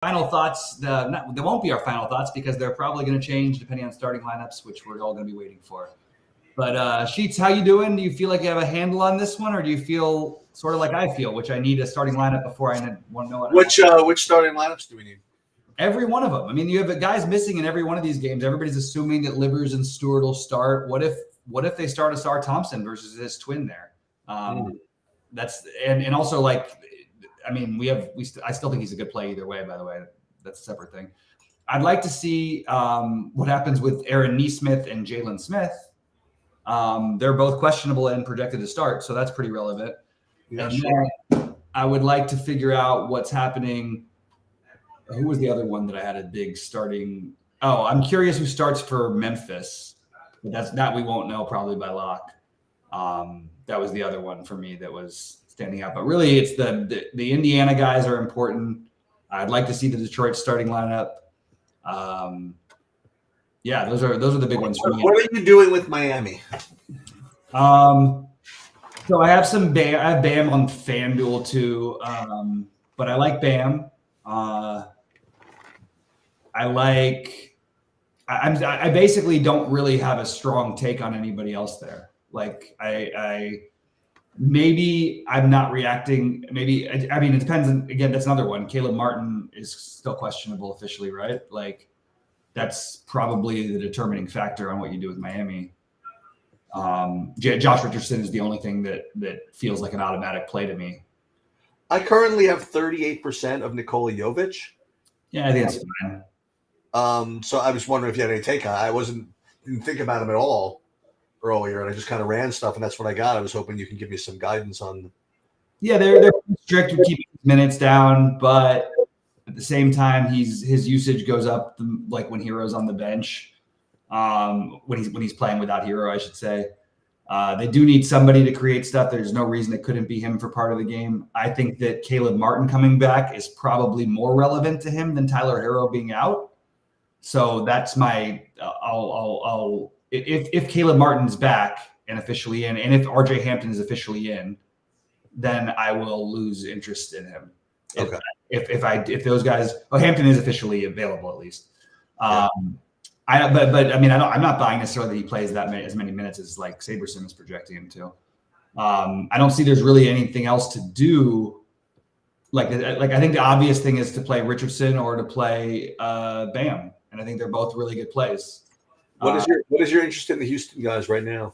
final thoughts. They won't be our final thoughts because they're probably going to change depending on starting lineups, which we're all going to be waiting for. But Sheets, how you doing? Do you feel like you have a handle on this one, or do you feel sort of like I feel, which I need a starting lineup before I want to know what? Which starting lineups do we need? Every one of them. I mean, you have guys missing in every one of these games. Everybody's assuming that Livers and Stewart will start. What if they start Asar Thompson versus his twin there? That's and also like. I mean, I still think he's a good play either way, by the way. That's a separate thing. I'd like to see what happens with Aaron Nesmith and Jalen Smith. They're both questionable and projected to start, so that's pretty relevant. Yeah, and sure. I would like to figure out what's happening. Who was the other one that I had a big starting? Oh, I'm curious who starts for Memphis. But that we won't know probably by lock. That was the other one for me that was standing out, but really it's the Indiana guys are important. I'd like to see the Detroit starting lineup. Yeah, those are the big ones for me. What are you doing with Miami? So I have some Bam. I have Bam on FanDuel too, but I like Bam. I basically don't really have a strong take on anybody else there. Like maybe I'm not reacting. Maybe I mean it depends. Again, that's another one. Caleb Martin is still questionable officially, right? Like that's probably the determining factor on what you do with Miami. Josh Richardson is the only thing that feels like an automatic play to me. I currently have 38% of Nikola Jovic. Yeah, I think that's fine. So I was wondering if you had any take on it. I didn't think about him at all earlier, and I just kind of ran stuff, and that's what I got. I was hoping you can give me some guidance on. Yeah, they're strict with keeping minutes down, but at the same time, his usage goes up like when Hero's on the bench. When he's playing without Hero, I should say. They do need somebody to create stuff. There's no reason it couldn't be him for part of the game. I think that Caleb Martin coming back is probably more relevant to him than Tyler Hero being out. So that's my if Caleb Martin's back and officially in, and if RJ Hampton is officially in, then I will lose interest in him. Okay. If those guys, Hampton is officially available at least. But I mean, I'm not buying necessarily that he plays as many minutes as like Saberson is projecting him to. I don't see there's really anything else to do. Like I think the obvious thing is to play Richardson or to play Bam, and I think they're both really good plays. What is your interest in the Houston guys right now?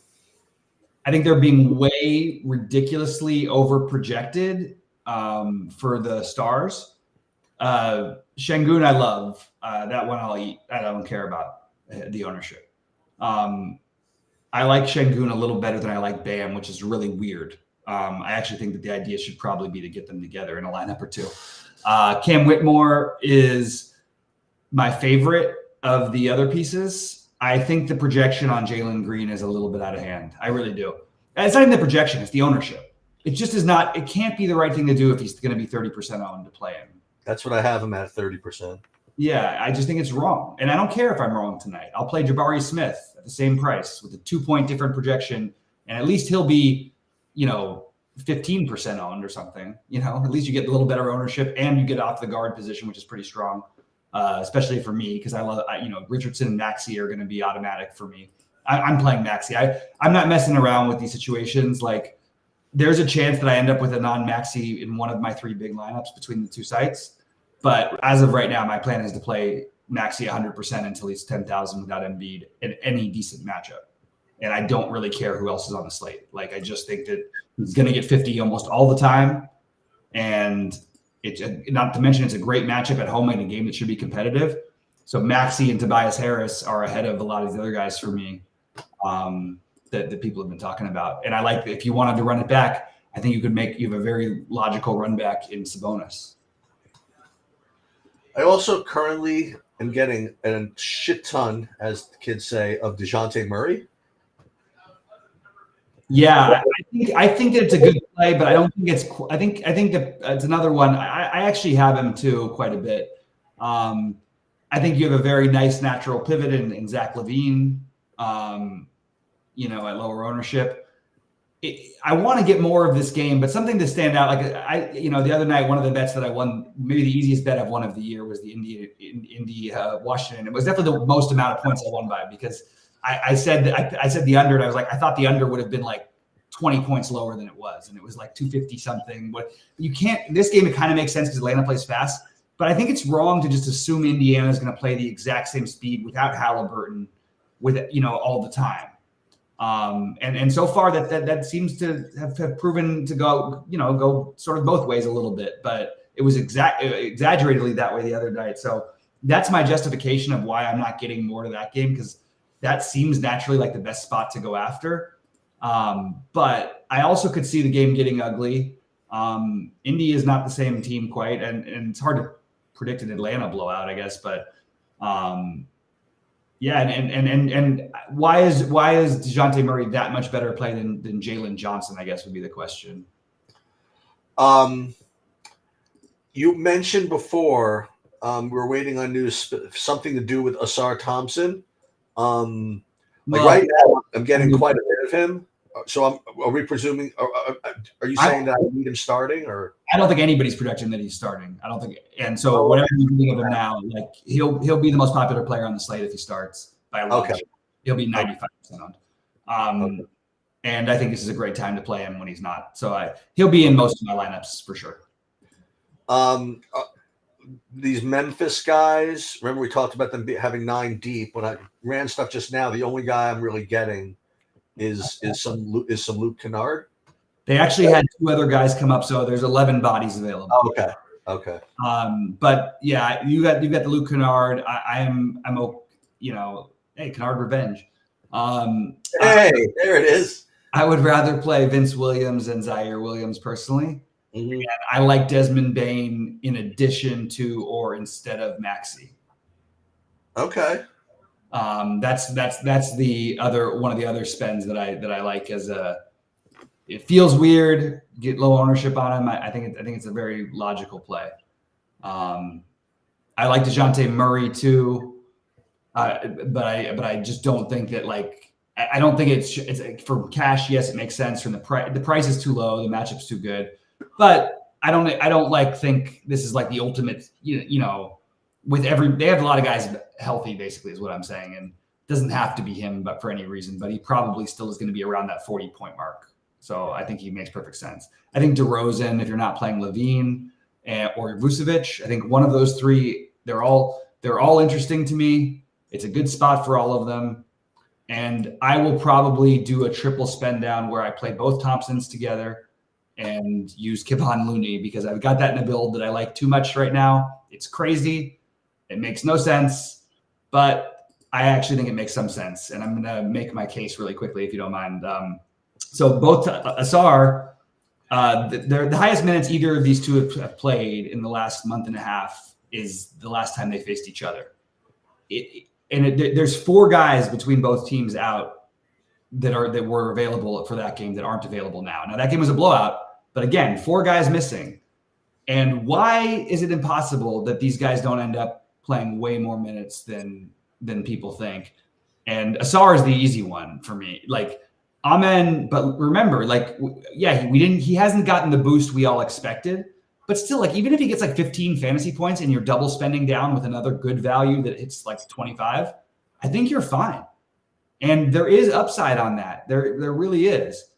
I think they're being way ridiculously over projected for the Stars. Şengün, I love that one. I'll eat. I don't care about the ownership. I like Şengün a little better than I like Bam, which is really weird. I actually think that the idea should probably be to get them together in a lineup or two. Cam Whitmore is my favorite of the other pieces. I think the projection on Jalen Green is a little bit out of hand. I really do. It's not even the projection; it's the ownership. It just is not. It can't be the right thing to do if he's going to be 30% owned to play him. That's what I have him at, 30%. Yeah, I just think it's wrong. And I don't care if I'm wrong tonight. I'll play Jabari Smith at the same price with a 2-point different projection. And at least he'll be, 15% owned or something. At least you get a little better ownership and you get off the guard position, which is pretty strong, especially for me, because I love, Richardson and Maxey are going to be automatic for me. I'm playing Maxey. I'm not messing around with these situations. Like, there's a chance that I end up with a non-Maxey in one of my 3 big lineups between the 2 sites. But as of right now, my plan is to play Maxey 100% until he's 10,000 without Embiid in any decent matchup. And I don't really care who else is on the slate. Like, I just think that he's going to get 50 almost all the time. And it's not to mention it's a great matchup at home in a game that should be competitive. So Maxey and Tobias Harris are ahead of a lot of these other guys for me that people have been talking about. And I like, if you wanted to run it back, I think you have a very logical run back in Sabonis. I also currently am getting a shit ton, as the kids say, of DeJounte Murray. Yeah, I think that it's a good play, but I don't think it's. I think that it's another one. I actually have him too quite a bit. I think you have a very nice natural pivot in Zach LaVine. At lower ownership. I want to get more of this game, but something to stand out. Like the other night, one of the bets that I won, maybe the easiest bet I've won of the year, was the Indy Washington. It was definitely the most amount of points I won by, because I said the under, and I was like, I thought the under would have been like 20 points lower than it was, and it was like 250 something. But you can't. This game, it kind of makes sense because Atlanta plays fast, but I think it's wrong to just assume Indiana is going to play the exact same speed without Halliburton, with all the time. And so far that seems to have proven to go sort of both ways a little bit, but it was exaggeratedly that way the other night. So that's my justification of why I'm not getting more to that game, because that seems naturally like the best spot to go after. But I also could see the game getting ugly. Indy is not the same team quite, and it's hard to predict an Atlanta blowout, I guess, but yeah, and why is DeJounte Murray that much better play than Jalen Johnson, I guess, would be the question. You mentioned before we're waiting on news, something to do with Asar Thompson. Right now, I'm getting quite a bit of him. So are we presuming? Are you saying that I need him starting, or? I don't think anybody's projecting that he's starting. I don't think, and so whatever you think of him now, like he'll be the most popular player on the slate if he starts by a lot. Okay. He'll be 95% on. And I think this is a great time to play him when he's not. So he'll be in most of my lineups for sure. These Memphis guys, remember we talked about them having 9 deep. When I ran stuff just now, the only guy I'm really getting is some Luke Kennard. They actually had 2 other guys come up, so there's 11 bodies available. Okay. But yeah, you got the Luke Kennard. I'm hey, Kennard revenge. Hey, there it is. I would rather play Vince Williams and Zaire Williams personally. Mm-hmm. And I like Desmond Bane in addition to or instead of Maxey. Okay. That's the other one of the other spends that I like as it feels weird, get low ownership on him. I think it's a very logical play. I like DeJounte Murray too, but I just don't think that I don't think it's for cash. Yes, it makes sense. From the price is too low, the matchup's too good, but I don't think this is like the ultimate. With they have a lot of guys healthy, basically, is what I'm saying, and it doesn't have to be him, but for any reason. But he probably still is going to be around that 40-point mark. So I think he makes perfect sense. I think DeRozan, if you're not playing Levine or Vucevic, I think one of those 3, they're all interesting to me. It's a good spot for all of them. And I will probably do a triple spend down where I play both Thompsons together and use Kevon Looney, because I've got that in a build that I like too much right now. It's crazy. It makes no sense, but I actually think it makes some sense. And I'm going to make my case really quickly, if you don't mind. So both Asar, the highest minutes either of these two have played in the last month and a half is the last time they faced each other. There's 4 guys between both teams out that were available for that game that aren't available now. Now that game was a blowout, but again, 4 guys missing. And why is it impossible that these guys don't end up playing way more minutes than people think? And Asar is the easy one for me. Amen, but remember, he hasn't gotten the boost we all expected, but still, even if he gets 15 fantasy points and you're double spending down with another good value that hits 25, I think you're fine. And there is upside on that. There really is.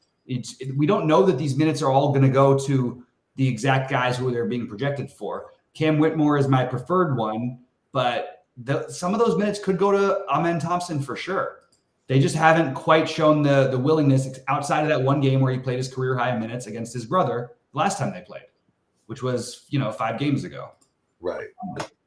We don't know that these minutes are all going to go to the exact guys who they're being projected for. Cam Whitmore is my preferred one, but some of those minutes could go to Amen Thompson for sure. They just haven't quite shown the willingness outside of that one game where he played his career high minutes against his brother the last time they played, which was 5 games ago. Right.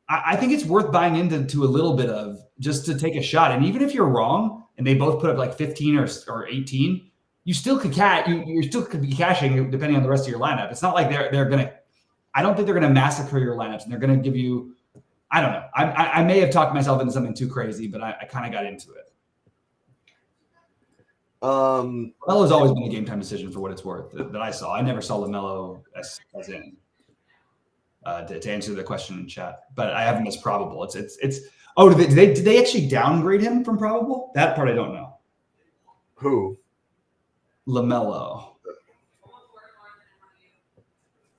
I think it's worth buying into a little bit of, just to take a shot. And even if you're wrong and they both put up 15 or 18, you still could you still could be cashing depending on the rest of your lineup. It's not like they're gonna. I don't think they're gonna massacre your lineups, and they're gonna give you. I don't know. I may have talked myself into something too crazy, but I kind of got into it. LaMelo's always been a game time decision for what it's worth that I saw. I never saw LaMelo as in to answer the question in chat, but I have him as probable. It's. Oh, did they actually downgrade him from probable? That part I don't know. Who? LaMelo.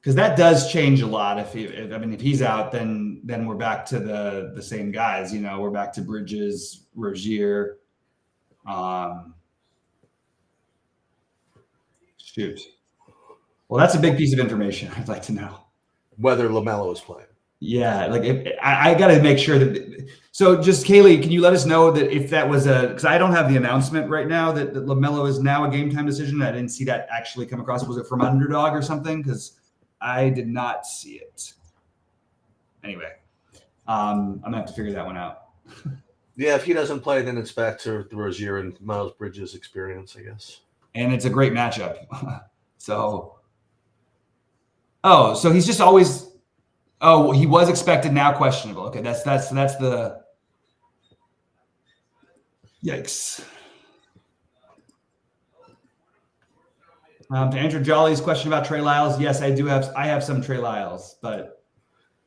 because that does change a lot. If he's out, then we're back to the same guys. We're back to Bridges, Rozier. Shoot. Well, that's a big piece of information I'd like to know. Whether LaMelo is playing. Yeah, like I got to make sure that. So, just Kaylee, can you let us know that if that was because I don't have the announcement right now that LaMelo is now a game time decision. I didn't see that actually come across. Was it from Underdog or something? Because I did not see it. Anyway, I'm gonna have to figure that one out. Yeah, if he doesn't play, then it's back to the Rozier and Miles Bridges experience, I guess. And it's a great matchup. So he's just always. Oh, he was expected, now questionable. Okay, that's the yikes. To Andrew Jolly's question about Trey Lyles, yes, I have some Trey Lyles, but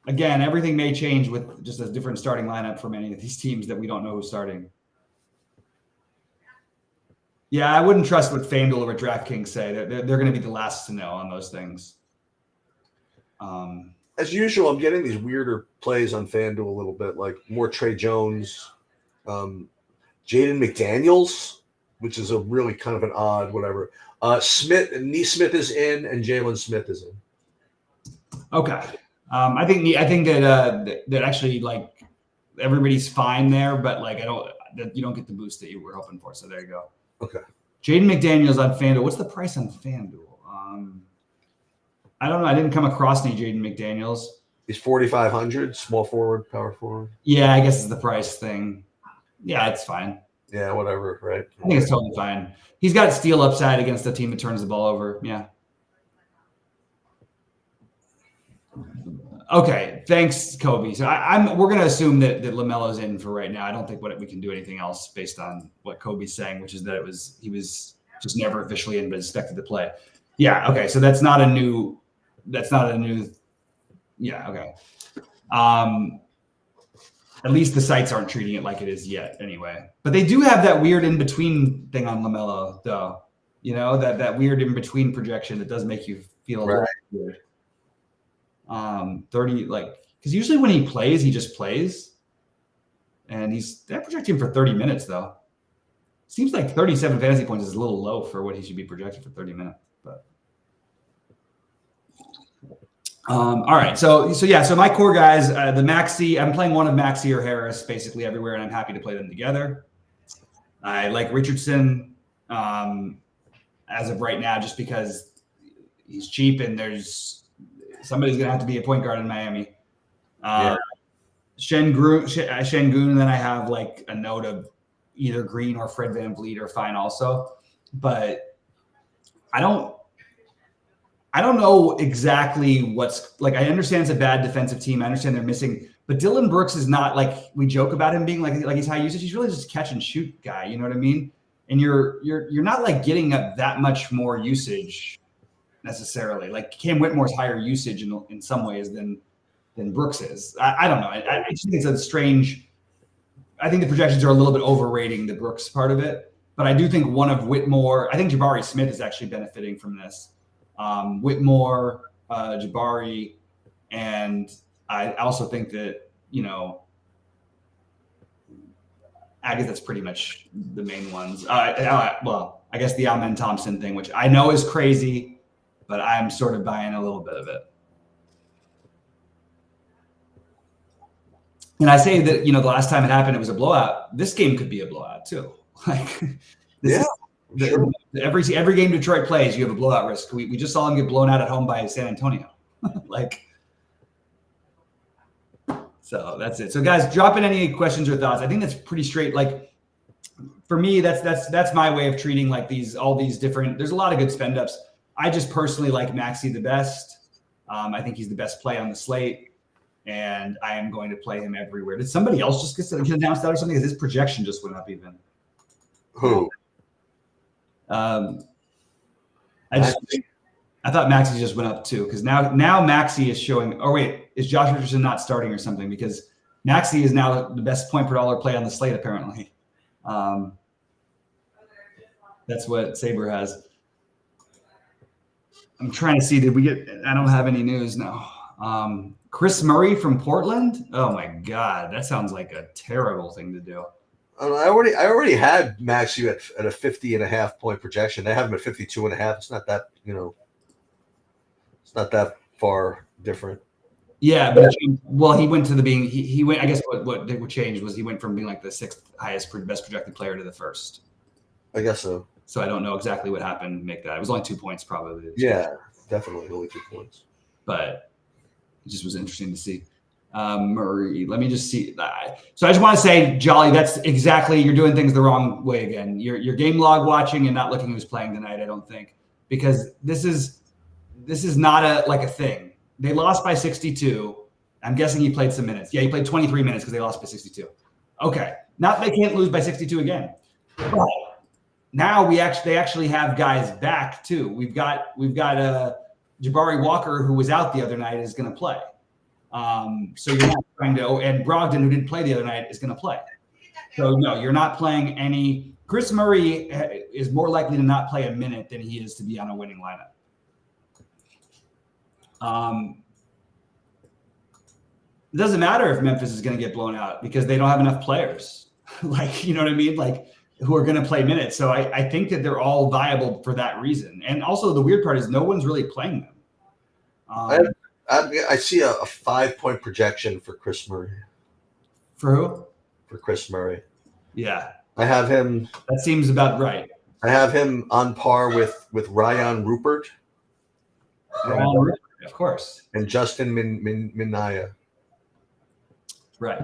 again, everything may change with just a different starting lineup for many of these teams that we don't know who's starting. Yeah, I wouldn't trust what FanDuel or what DraftKings say. They're going to be the last to know on those things. As usual, I'm getting these weirder plays on FanDuel a little bit, like more Trey Jones, Jaden McDaniels, which is a really kind of an odd whatever. Neesmith is in, and Jalen Smith is in. Okay, I think that actually like everybody's fine there, but like you don't get the boost that you were hoping for. So there you go. Okay. Jaden McDaniels on FanDuel. What's the price on FanDuel? I don't know. I didn't come across any Jaden McDaniels. He's 4,500, small forward, power forward. Yeah, I guess it's the price thing. Yeah, it's fine. Yeah, whatever, right? I think it's totally fine. He's got steal upside against a team that turns the ball over. Yeah. Okay, thanks, Kobe. So we're going to assume that LaMelo's in for right now. I don't think we can do anything else based on what Kobe's saying, which is that he was just never officially in, but expected to play. Yeah. Okay. So that's not a new. Yeah. Okay. At least the sites aren't treating it like it is yet, anyway. But they do have that weird in between thing on LaMelo, though. That weird in between projection that does make you feel a little weird. 30, because usually when he plays, he just plays, and they're projecting for 30 minutes though. Seems like 37 fantasy points is a little low for what he should be projected for 30 minutes. But all right, so my core guys, the Maxey, I'm playing one of Maxey or Harris basically everywhere, and I'm happy to play them together. I like Richardson as of right now, just because he's cheap and somebody's gonna have to be a point guard in Miami. Şengün, and then I have like a note of either Green or Fred VanVleet are fine also, but I don't know exactly what's like. I understand it's a bad defensive team. I understand they're missing, but Dylan Brooks is not like we joke about him being like he's high usage. He's really just a catch and shoot guy. You know what I mean? And you're not like getting up that much more usage necessarily. Like Cam Whitmore's higher usage in some ways than Brooks is. I don't know. I just think it's a strange. I think the projections are a little bit overrating the Brooks part of it, but I do think one of Whitmore. I think Jabari Smith is actually benefiting from this. Whitmore, Jabari, and I also think that I guess that's pretty much the main ones. Well, I guess the Amen Thompson thing, which I know is crazy, but I'm sort of buying a little bit of it. And I say that the last time it happened, it was a blowout. This game could be a blowout too. Sure. Every game Detroit plays, you have a blowout risk. We just saw them get blown out at home by San Antonio. So that's it. So guys, drop in any questions or thoughts. I think that's pretty straight. Like for me, that's my way of treating like all these different. There's a lot of good spend ups. I just personally like Maxey the best. I think he's the best play on the slate, and I am going to play him everywhere. Did somebody else just get announced that or something? Because his projection just went up even. Who? I thought Maxey just went up too, because now Maxey is showing. Oh wait, is Josh Richardson not starting or something? Because Maxey is now the best point per dollar play on the slate apparently. That's what Saber has. I'm trying to see. Did we get? I don't have any news now. Chris Murray from Portland. Oh my God, that sounds like a terrible thing to do. I already had Maxey at a 50.5 point projection. I have him at 52.5. It's not that, it's not that far different. Yeah, but he went to the being he went. I guess what changed was he went from being like the 6th highest best projected player to the 1st. I guess so. So I don't know exactly what happened to make that. It was only 2 points, probably. Yeah, definitely only 2 points. But it just was interesting to see. Murray, let me just see. So I just want to say, Jolly, that's exactly, you're doing things the wrong way again. You're game log watching and not looking who's playing tonight, I don't think, because this is not a thing. They lost by 62. I'm guessing he played some minutes. Yeah, he played 23 minutes because they lost by 62. Okay, not they can't lose by 62 again. But now they actually have guys back too. We've got Jabari Walker, who was out the other night, is going to play. So you're not trying to, and Brogdon, who didn't play the other night, is going to play. So no, you're not playing any. Chris Murray is more likely to not play a minute than he is to be on a winning lineup. It doesn't matter if Memphis is going to get blown out because they don't have enough players. You know what I mean? Who are going to play minutes. So I think that they're all viable for that reason. And also the weird part is no one's really playing them. I see a 5 point projection for Chris Murray. For who? For Chris Murray. Yeah. I have him. That seems about right. I have him on par with Ryan Rupert. Of course. And Justin Minaya. Right.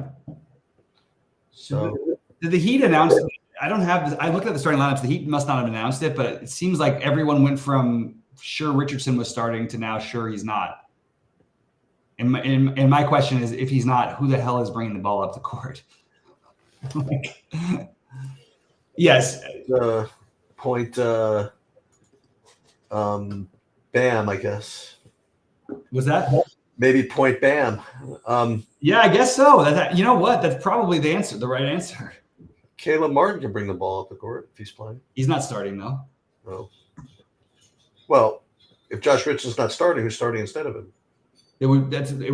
So did the Heat announce? I don't have this. I looked at the starting lineups. The Heat must not have announced it, but it seems like everyone went from sure Richardson was starting to now sure he's not. And my question is, if he's not, who the hell is bringing the ball up the court? Yes. Point. Bam, I guess. Was that? Maybe point Bam. Yeah, I guess so. You know what? That's probably the answer. The right answer. Caleb Martin can bring the ball up the court if he's playing. He's not starting though. Oh. Well, if Josh Richardson's not starting, who's starting instead of him? It would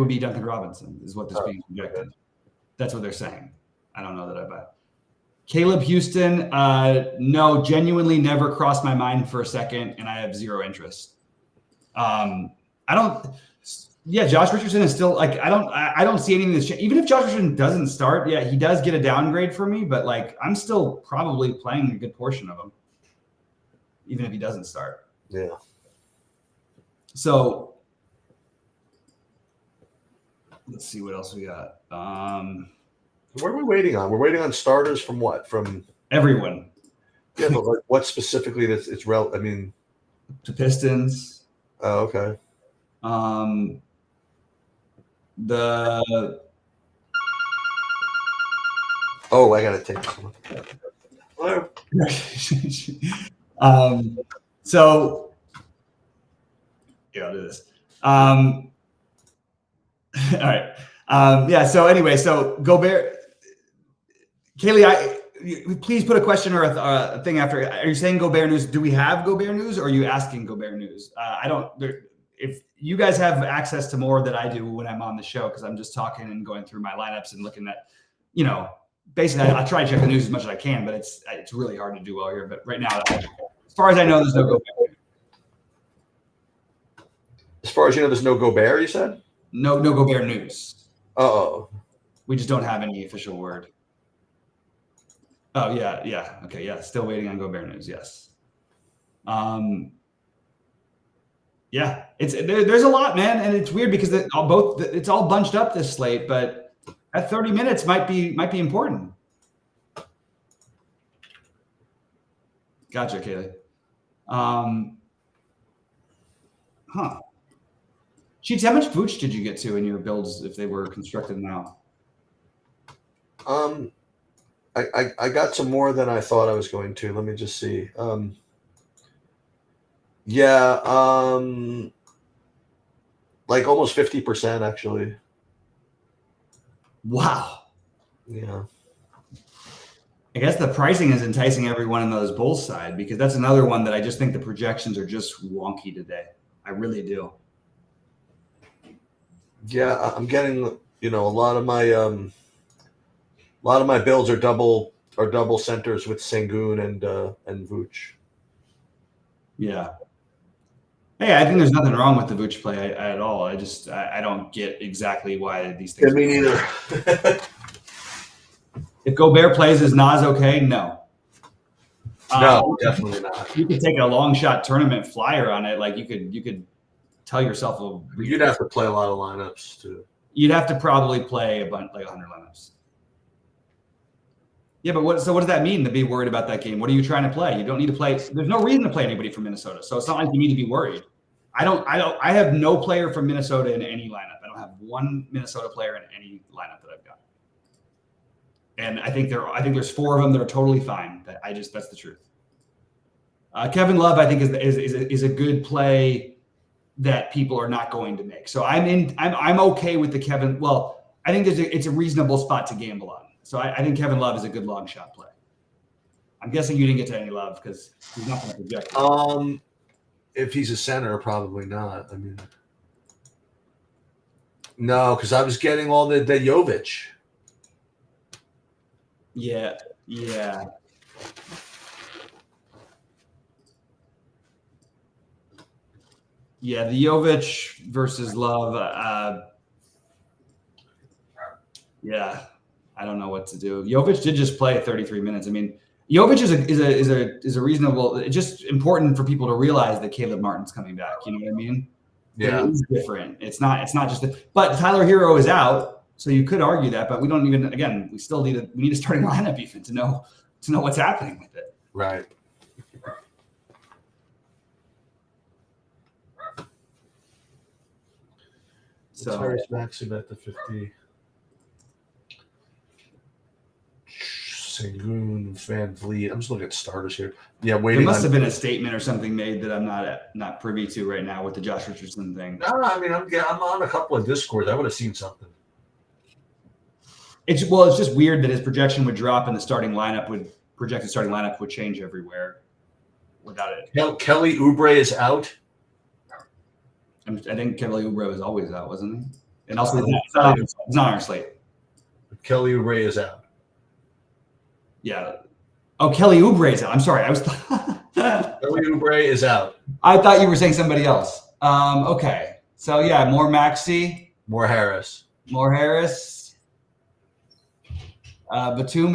be Duncan Robinson, is what this being projected. Okay. That's what they're saying. I don't know that I buy. Caleb Houston, no, genuinely never crossed my mind for a second, and I have zero interest. Josh Richardson is still I don't see anything that's changed. Even if Josh Richardson doesn't start, he does get a downgrade for me, but I'm still probably playing a good portion of him, even if he doesn't start. Yeah. So let's see what else we got. What are we waiting on? We're waiting on starters from what? From everyone. Yeah, but what specifically that's it's I mean, the Pistons. Oh, okay. I gotta take this one. Hello. So I'll do this. All right. So anyway, so Gobert, Kaylee, please put a question or a thing after. Are you saying Gobert news? Do we have Gobert news, or are you asking Gobert news? If you guys have access to more than I do when I'm on the show, because I'm just talking and going through my lineups and looking at, basically I try to check the news as much as I can, but it's really hard to do well here. But right now, as far as I know, there's no Gobert. As far as you know, there's no Gobert, you said? No Gobert news. Oh. We just don't have any official word. Oh, yeah. Okay, yeah. Still waiting on Gobert news, yes. Yeah, there's a lot, man, and it's weird because it's all bunched up this slate, but at 30 minutes might be important. Gotcha, Kaylee. Sheets, how much Vooch did you get to in your builds if they were constructed now? I got some more than I thought I was going to. Let me just see. Almost 50% actually. Wow. Yeah. I guess the pricing is enticing everyone in those Bulls side because that's another one that I just think the projections are just wonky today. I really do. Yeah, I'm getting a lot of my builds are double centers with Sengun and Vooch. Yeah. Hey, I think there's nothing wrong with the Vooch play at all. I don't get exactly why these things. Yeah, me neither. If Gobert plays, is Nas okay? No. No, definitely not. You could take a long shot tournament flyer on it. Like you could tell yourself You'd have to play a lot of lineups too. You'd have to probably play a bunch, like 100 lineups. Yeah, but what does that mean to be worried about that game? What are you trying to play? You don't need to play. There's no reason to play anybody from Minnesota. So it's not like you need to be worried. I have no player from Minnesota in any lineup. I don't have one Minnesota player in any lineup that I've got. And I think there's 4 of them that are totally fine. That's the truth. Kevin Love, I think, is a good play that people are not going to make. So I'm okay with the Kevin. Well, I think it's a reasonable spot to gamble on. So I think Kevin Love is a good long shot play. I'm guessing you didn't get to any Love because he's not going to project. If he's a center, probably not. I mean, no, because I was getting all the Jovic. Yeah. Yeah, the Jovic versus Love. Yeah, I don't know what to do. Jovic did just play 33 minutes. I mean, Jovic is a reasonable. It's just important for people to realize that Caleb Martin's coming back. You know what I mean? Yeah, it's different. It's not just. But Tyler Hero is out, so you could argue that. But we don't even. Again, we still need a starting lineup even to know what's happening with it. Right. So Tyrese Maxey at the 50. Sengun, Van Vliet. I'm just looking at starters here. Yeah, waiting. There must have been a statement or something made that I'm not privy to right now with the Josh Richardson thing. No, I mean I'm on a couple of Discords. I would have seen something. It's just weird that his projection would drop and the projected starting lineup would change everywhere without it. Kelly Oubre is out. I think Kelly Oubre was always out, wasn't he? And also, it's not on our slate. Kelly Oubre is out. Yeah. Oh, Kelly Oubre is out. I'm sorry. Kelly Oubre is out. I thought you were saying somebody else. Okay. So, yeah, more Maxey. More Harris. Batum,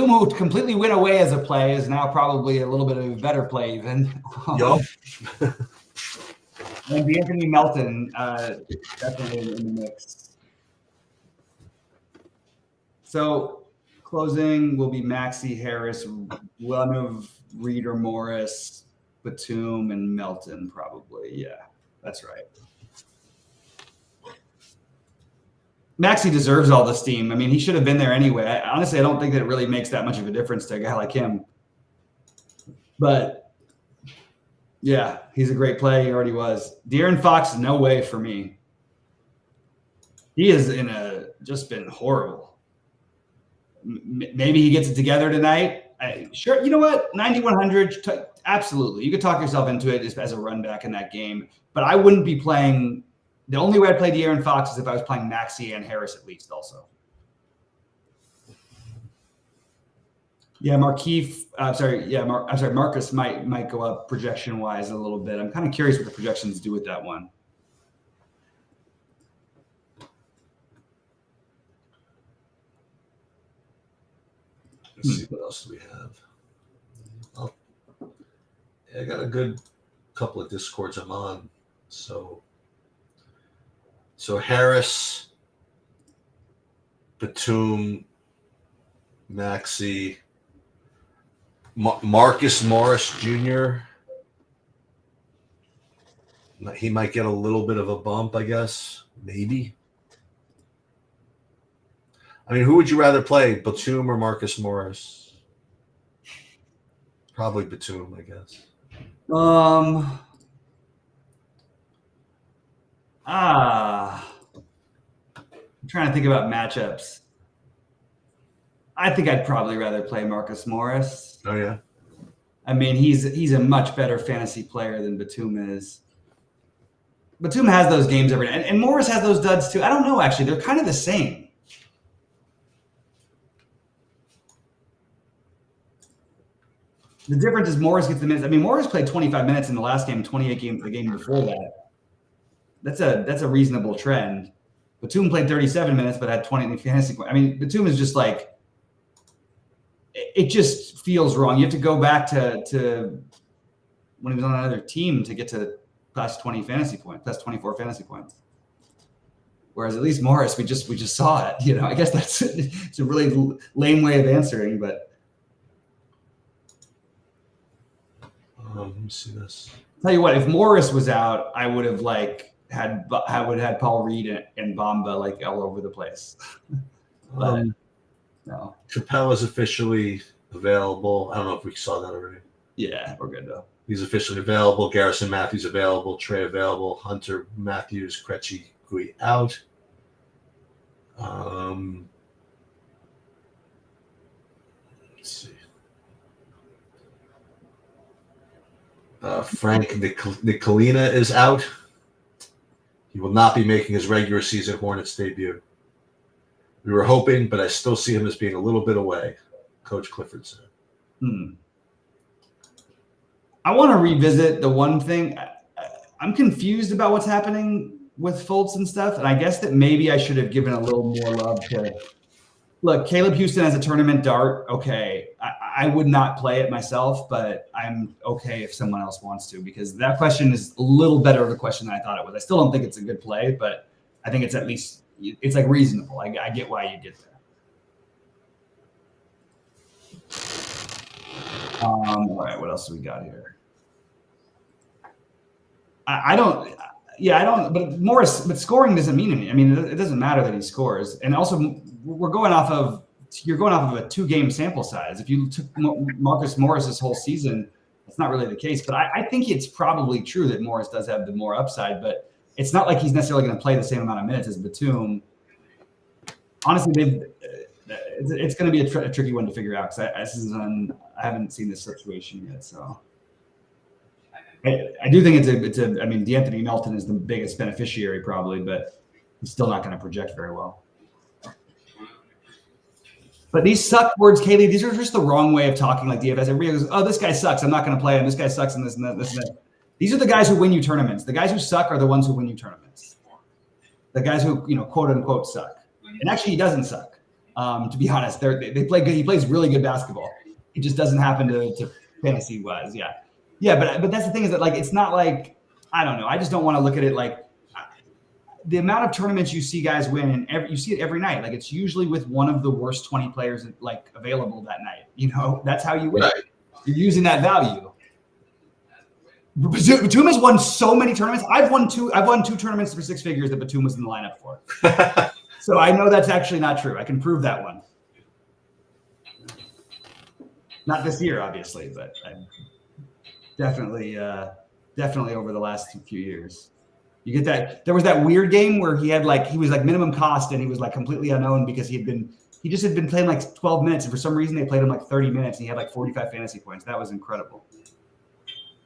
who completely went away as a play, is now probably a little bit of a better play even. Yup. And Anthony Melton definitely in the mix. So closing will be Maxey, Harris, one of Reed or Morris, Batum, and Melton probably. Yeah, that's right. Maxey deserves all the steam. I mean, he should have been there anyway. Honestly, I don't think that it really makes that much of a difference to a guy like him. But yeah, he's a great play. He already was. De'Aaron Fox, no way for me. He is just been horrible. Maybe he gets it together tonight. Sure, you know what? 9,100, absolutely. You could talk yourself into it as a run back in that game. But I wouldn't be playing. The only way I'd play De'Aaron Fox is if I was playing Maxey and Harris at least also. Yeah, Markieff. Marcus might go up projection wise a little bit. I'm kind of curious what the projections do with that one. Let's see what else do we have. Oh, yeah, I got a good couple of Discords I'm on. So Harris, Batum, Maxey. Marcus Morris Jr. He might get a little bit of a bump, I guess. Maybe. I mean, who would you rather play, Batum or Marcus Morris? Probably Batum, I guess. I'm trying to think about matchups. I think I'd probably rather play Marcus Morris. Oh, yeah. I mean, he's a much better fantasy player than Batum is. Batum has those games every night, and Morris has those duds too. I don't know, actually. They're kind of the same. The difference is Morris gets the minutes. I mean, Morris played 25 minutes in the last game, 28 games the game before that. That's a reasonable trend. Batum played 37 minutes, but had 20 in fantasy points. I mean, Batum is just like, it just feels wrong. You have to go back to when he was on another team to get to plus 20 fantasy points, plus 24 fantasy points. Whereas at least Morris, we just saw it. You know, I guess it's a really lame way of answering, but. Let me see this. Tell you what, if Morris was out, I would have had Paul Reed and Bamba like all over the place. But no. Chappelle is officially available. I don't know if we saw that already. Yeah, we're good though. He's officially available. Garrison Matthews available. Trey available. Hunter Matthews, Krejci, Gui out. Let's see. Frank Nicolina is out. He will not be making his regular season Hornets debut. We were hoping, but I still see him as being a little bit away, Coach Clifford said. I want to revisit the one thing. I'm confused about what's happening with Fultz and stuff, and I guess that maybe I should have given a little more love to look. Caleb Houston has a tournament dart. Okay, I would not play it myself, but I'm okay if someone else wants to, because that question is a little better of a question than I thought it was. I still don't think it's a good play, but I think it's at least it's like reasonable. I get why you get there. All right, what else do we got here? I don't. But scoring doesn't mean anything. I mean, it doesn't matter that he scores. And also, you're going off of a 2-game sample size. If you took Marcus Morris's whole season, that's not really the case. But I think it's probably true that Morris does have the more upside, but it's not like he's necessarily going to play the same amount of minutes as Batum. Honestly, it's going to be a tricky one to figure out, because I haven't seen this situation yet. So I do think I mean, DeAnthony Melton is the biggest beneficiary probably, but he's still not going to project very well. But these suck words, Kaylee, these are just the wrong way of talking like DFS. Everybody goes, oh, this guy sucks, I'm not going to play him. This guy sucks and this and that, this and that. These are the guys who win you tournaments. The guys who suck are the ones who win you tournaments. The guys who, quote unquote, suck. And actually, he doesn't suck. To be honest, they play good. He plays really good basketball. It just doesn't happen to fantasy wise. Yeah, but that's the thing, is that, like, it's not like, I don't know. I just don't want to look at it like the amount of tournaments you see guys win, and you see it every night. Like, it's usually with one of the worst 20 players like available that night. That's how you win. Right. You're using that value. Batum has won so many tournaments. I've won two tournaments for 6 figures that Batum was in the lineup for. So I know that's actually not true. I can prove that one. Not this year, obviously, but definitely over the last few years. You get that. There was that weird game where he was minimum cost, and he was like completely unknown because he just had been playing like 12 minutes, and for some reason they played him like 30 minutes, and he had like 45 fantasy points. That was incredible.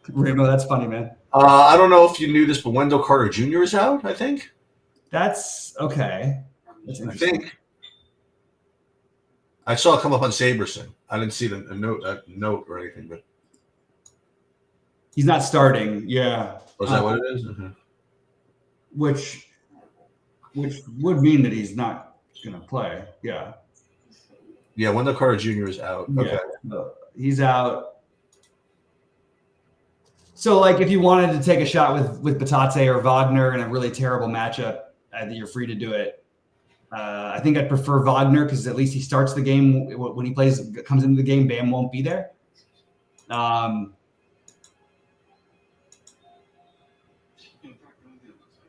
Rainbow, that's funny, man. I don't know if you knew this, but Wendell Carter Jr. is out, I think. That's okay. That's interesting. I think I saw it come up on Saberson. I didn't see a note or anything, but he's not starting. Yeah. Was that what it is? Mm-hmm. Which would mean that he's not going to play. Yeah. Yeah, Wendell Carter Jr. is out. Okay. Yeah, he's out. So, like, if you wanted to take a shot with Batate or Wagner in a really terrible matchup, you're free to do it. I think I'd prefer Wagner because at least he starts the game when he comes into the game. Bam won't be there. Yeah,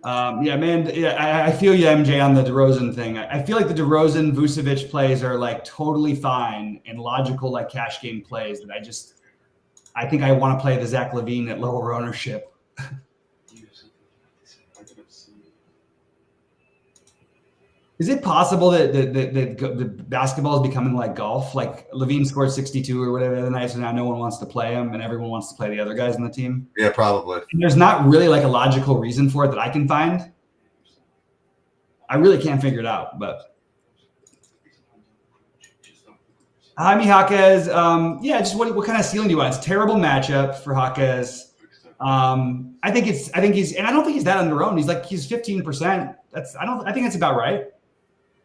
man. Yeah, I feel you, MJ, on the DeRozan thing. I feel like the DeRozan Vucevic plays are like totally fine and logical, like cash game plays that I think I want to play the Zach LaVine at lower ownership. Is it possible that the basketball is becoming like golf? Like Levine scored 62 or whatever the other night, so now no one wants to play him, and everyone wants to play the other guys on the team. Yeah, probably. And there's not really like a logical reason for it that I can find. I really can't figure it out, but Jaime Jaquez, just what kind of ceiling do you want? It's a terrible matchup for Jaquez. I think he's, and I don't think he's that underowned. He's 15%. I think that's about right.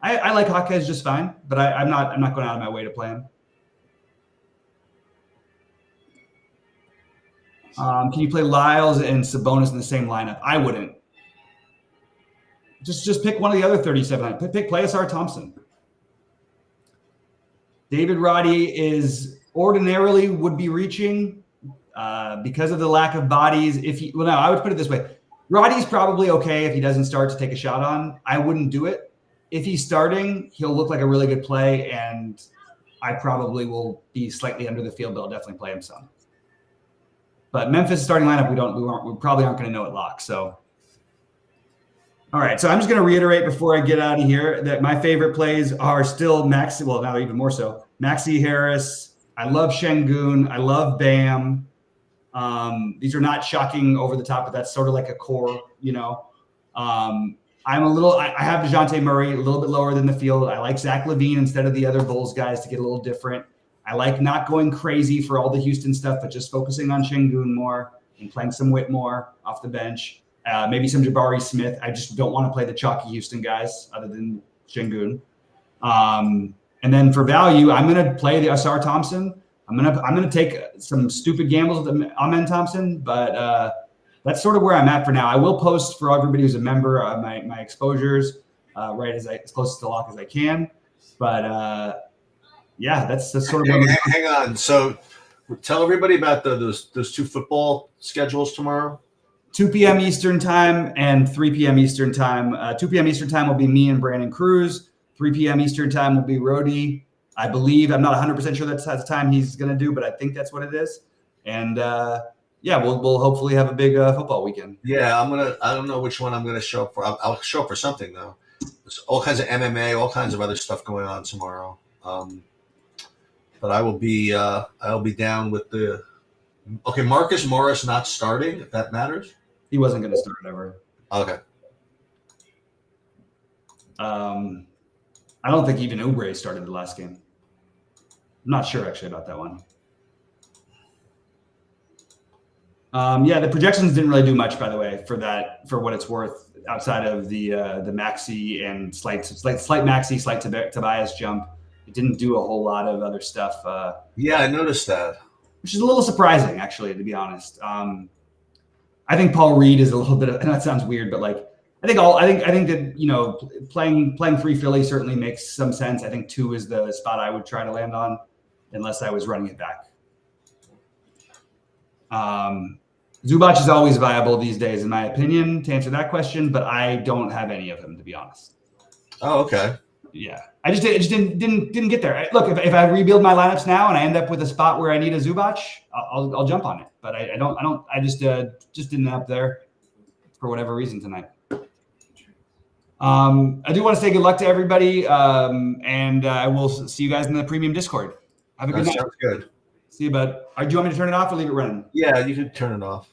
I like Jaquez just fine, but I'm not going out of my way to play him. Can you play Lyles and Sabonis in the same lineup? I wouldn't. Just pick one of the other 3,700. Play Asar Thompson. David Roddy is ordinarily would be reaching because of the lack of bodies. I would put it this way. Roddy's probably okay if he doesn't start to take a shot on. I wouldn't do it. If he's starting, he'll look like a really good play, and I probably will be slightly under the field, but I'll definitely play him some. But Memphis starting lineup, we probably aren't going to know it locked. So, all right. So I'm just going to reiterate before I get out of here that my favorite plays are still Maxi. Well, now even more so, Maxi Harris. I love Şengün. I love Bam. These are not shocking over the top, but that's sort of like a core, I have DeJounte Murray a little bit lower than the field. I like Zach LaVine instead of the other Bulls guys to get a little different. I like not going crazy for all the Houston stuff, but just focusing on Şengün more and playing some Whitmore off the bench. Maybe some Jabari Smith. I just don't want to play the chalky Houston guys other than Şengün. And then for value, I'm going to play the Asar Thompson. I'm gonna take some stupid gambles with Amen Thompson, but that's sort of where I'm at for now. I will post for everybody who's a member my exposures as close to lock as I can. But that's sort of. Hang on. So tell everybody about those two football schedules tomorrow. 2 p.m. Eastern time and 3 p.m. Eastern time. 2 p.m. Eastern time will be me and Brandon Cruz. 3 p.m. Eastern time will be Rody. I believe, I'm not 100% sure that's the time he's going to do, but I think that's what it is. And we'll hopefully have a big football weekend. Yeah, I don't know which one I'm going to show up for. I'll show up for something though. There's all kinds of MMA, all kinds of other stuff going on tomorrow. But I'll be down with Marcus Morris not starting, if that matters. He wasn't going to start ever. Okay. I don't think even Oubre started the last game. I'm not sure actually about that one. The projections didn't really do much, by the way, for what it's worth, outside of the Maxi and slight Maxi, slight Tobias jump. It didn't do a whole lot of other stuff. I noticed that, which is a little surprising, actually, to be honest. I think Paul Reed is a little bit of, and that sounds weird, but I think that playing free Philly certainly makes some sense. I think 2 is the spot I would try to land on, unless I was running it back. Zubac is always viable these days, in my opinion, to answer that question, but I don't have any of them, to be honest. Oh, okay. Yeah, I just didn't get there. Look, if I rebuild my lineups now and I end up with a spot where I need a Zubac, I'll jump on it. But I just didn't end up there for whatever reason tonight. I do want to say good luck to everybody, and I will see you guys in the premium Discord. Have a good night. Sounds good. See you, bud. Do you want me to turn it off or leave it running? Yeah, you can turn it off.